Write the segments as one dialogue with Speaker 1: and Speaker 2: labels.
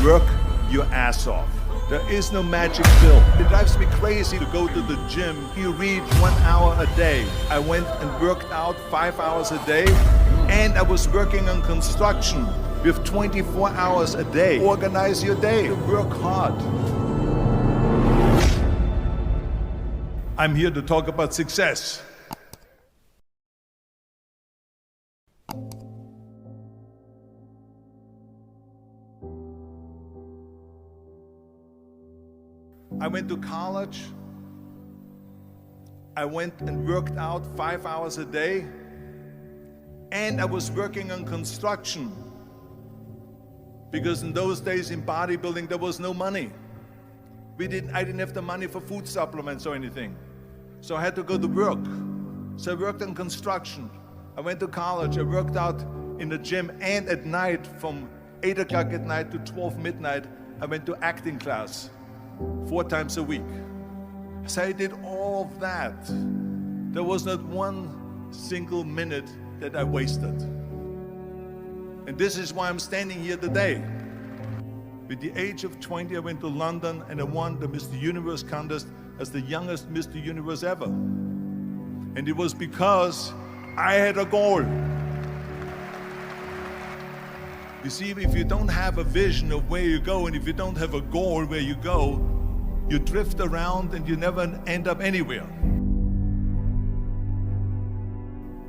Speaker 1: Work your ass off. There is no magic pill. It drives me crazy to go to the gym. You read 1 hour a day. I went and worked out 5 hours a day, and I was working on construction with 24 hours a day. Organize your day. Work hard. I'm here to talk about success. I went to college. I went and worked out 5 hours a day, and I was working on construction, because in those days in bodybuilding there was no money. I didn't have the money for food supplements or anything, so I had to go to work. So I worked on construction. I went to college. I worked out in the gym, and at night from 8 o'clock at night to 12 midnight I went to acting class 4 times a week. So I did all of that. There was not one single minute that I wasted. And this is why I'm standing here today. With the age of 20, I went to London and I won the Mr. Universe contest as the youngest Mr. Universe ever. And it was because I had a goal. You see, if you don't have a vision of where you go, and if you don't have a goal where you go, you drift around and you never end up anywhere.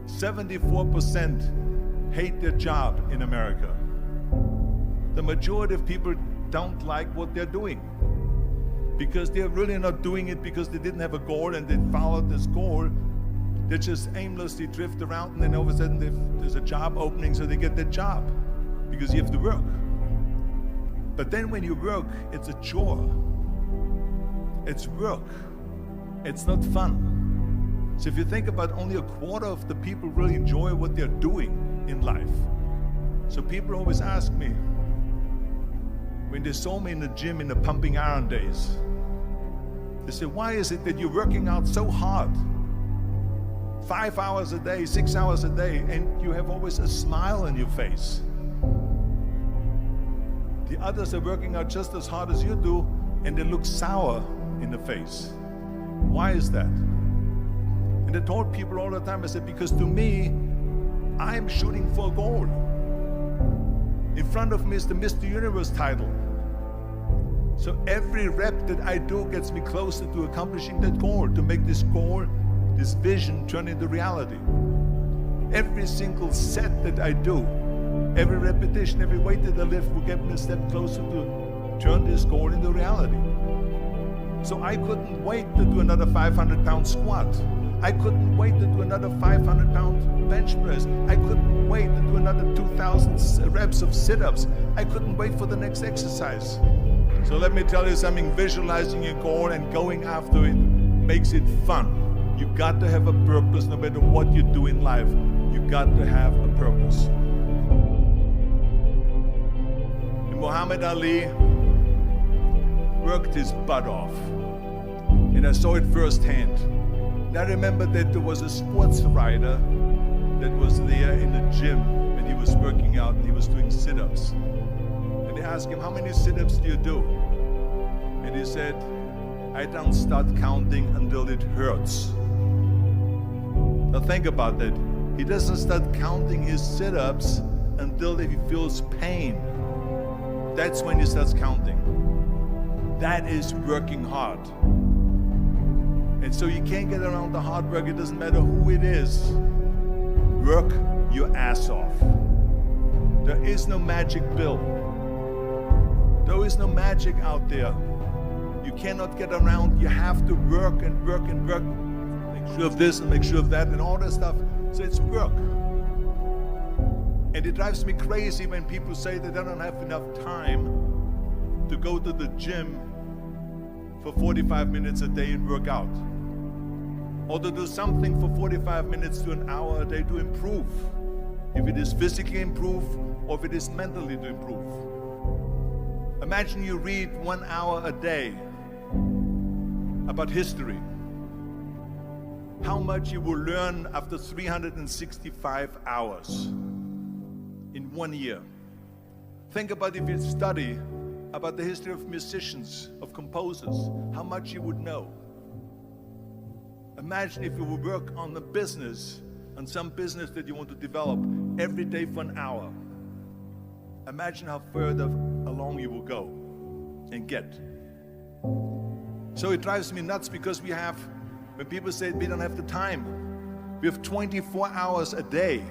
Speaker 1: 74% hate their job in America. The majority of people don't like what they're doing, because they're really not doing it because they didn't have a goal and they followed this goal. They just aimlessly drift around, and then all of a sudden there's a job opening, so they get that job because you have to work. But then when you work, it's a chore. It's work. It's not fun. So if you think about, only a quarter of the people really enjoy what they're doing in life. So people always ask me, when they saw me in the gym in the pumping iron days, they say, why is it that you're working out so hard? 5 hours a day, 6 hours a day, and you have always a smile on your face. The others are working out just as hard as you do, and they look sour in the face. Why is that? And I told people all the time, I said, because to me, I'm shooting for a goal. In front of me is the Mr. Universe title. So every rep that I do gets me closer to accomplishing that goal, to make this goal, this vision, turn into reality. Every single set that I do, every repetition, every weight that I lift will get me a step closer to turn this goal into reality. So I couldn't wait to do another 500-pound squat. I couldn't wait to do another 500-pound bench press. I couldn't wait to do another 2,000 reps of sit-ups. I couldn't wait for the next exercise. So let me tell you something, visualizing your goal and going after it makes it fun. You got to have a purpose. No matter what you do in life, you got to have a purpose. Muhammad Ali worked his butt off, and I saw it firsthand. And I remember that there was a sports writer that was there in the gym when he was working out, and he was doing sit-ups. And they asked him, how many sit-ups do you do? And he said, I don't start counting until it hurts. Now think about that. He doesn't start counting his sit-ups until he feels pain. That's when he starts counting. That is working hard. And so you can't get around the hard work. It doesn't matter who it is. Work your ass off. There is no magic pill. There is no magic out there. You cannot get around. You have to work and work and work. Make sure of this and make sure of that and all that stuff. So it's work. And it drives me crazy when people say that they don't have enough time to go to the gym for 45 minutes a day and work out. Or to do something for 45 minutes to an hour a day to improve. If it is physically improve or if it is mentally to improve. Imagine you read 1 hour a day about history. How much you will learn after 365 hours in 1 year. Think about if you study about the history of musicians, of composers, how much you would know. Imagine if you would work on a business, on some business that you want to develop every day for an hour. Imagine how further along you will go and get. So it drives me nuts because when people say we don't have the time, we have 24 hours a day.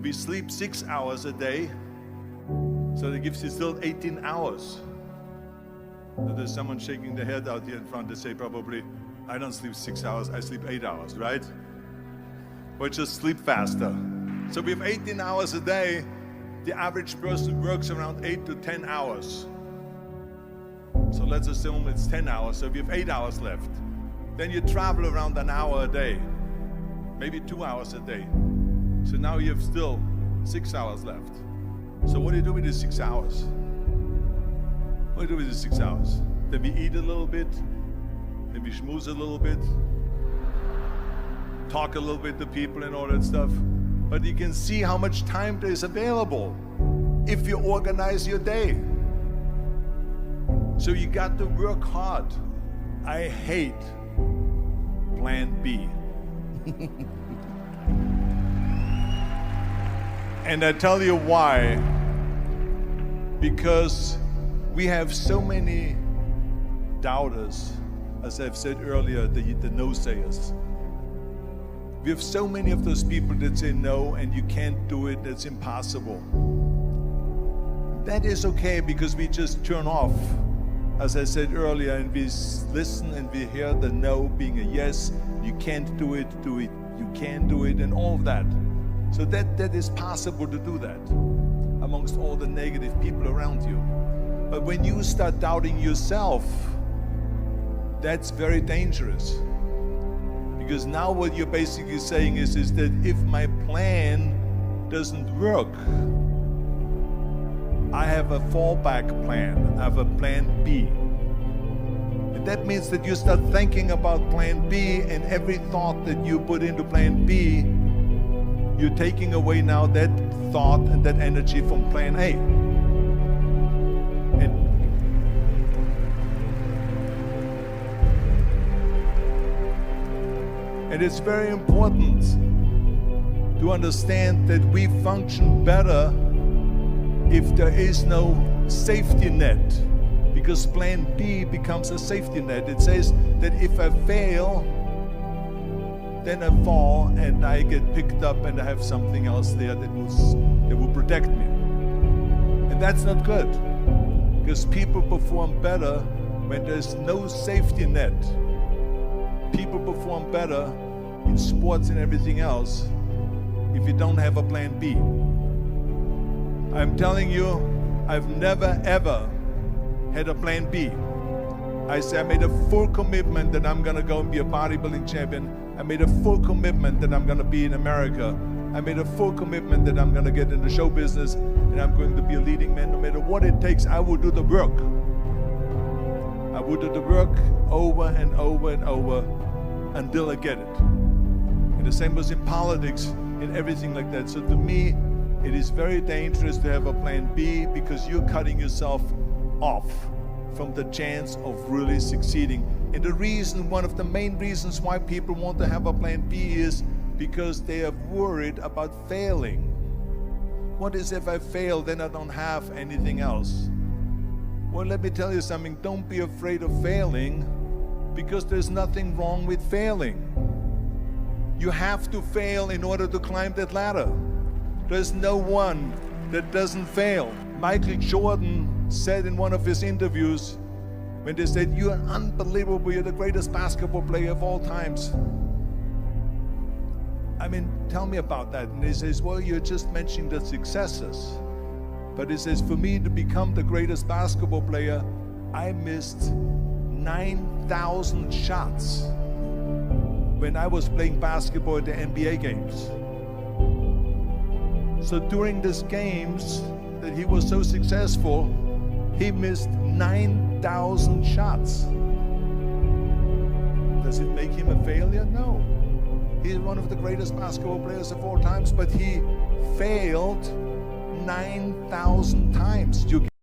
Speaker 1: We sleep 6 hours a day, so that gives you still 18 hours. So there's someone shaking their head out here in front. They say probably, I don't sleep 6 hours, I sleep 8 hours, right? Or just sleep faster. So we have 18 hours a day. The average person works around 8 to 10 hours. So let's assume it's 10 hours, so we have 8 hours left. Then you travel around an hour a day, maybe 2 hours a day. So now you have still 6 hours left. So what do you do with these 6 hours? What do you do with these 6 hours? Then we eat a little bit, then we schmooze a little bit, talk a little bit to people and all that stuff. But you can see how much time there is available if you organize your day. So you got to work hard. I hate plan B. And I tell you why. Because we have so many doubters, as I've said earlier, the no-sayers. We have so many of those people that say no and you can't do it, that's impossible. That is okay because we just turn off, as I said earlier, and we listen and we hear the no being a yes. You can't do it, you can do it, and all of that. So that is possible to do that amongst all the negative people around you. But when you start doubting yourself, that's very dangerous. Because now what you're basically saying is that if my plan doesn't work, I have a fallback plan, I have a plan B. And that means that you start thinking about plan B, and every thought that you put into plan B, you're taking away now that thought and that energy from plan A. And it's very important to understand that we function better if there is no safety net, because plan B becomes a safety net. It says that if I fail, then I fall and I get picked up and I have something else there that will protect me. And that's not good, because people perform better when there's no safety net. People perform better in sports and everything else if you don't have a plan B. I'm telling you, I've never ever had a plan B. I made a full commitment that I'm gonna go and be a bodybuilding champion. I made a full commitment that I'm gonna be in America. I made a full commitment that I'm gonna get in the show business and I'm going to be a leading man. No matter what it takes, I will do the work. I will do the work over and over and over until I get it. And the same was in politics and everything like that. So to me, it is very dangerous to have a plan B, because you're cutting yourself off from the chance of really succeeding. And the reason, one of the main reasons why people want to have a plan B is because they are worried about failing. What is if I fail, then I don't have anything else? Well, let me tell you something, don't be afraid of failing, because there's nothing wrong with failing. You have to fail in order to climb that ladder. There's no one that doesn't fail. Michael Jordan said in one of his interviews, when they said, "You're unbelievable, you're the greatest basketball player of all times." I mean, tell me about that. And he says, well, you're just mentioning the successes. But he says, for me to become the greatest basketball player, I missed 9,000 shots when I was playing basketball at the NBA games. So during these games that he was so successful, he missed 9,000 shots. Does it make him a failure? No. He's one of the greatest basketball players of all times, but he failed 9,000 times.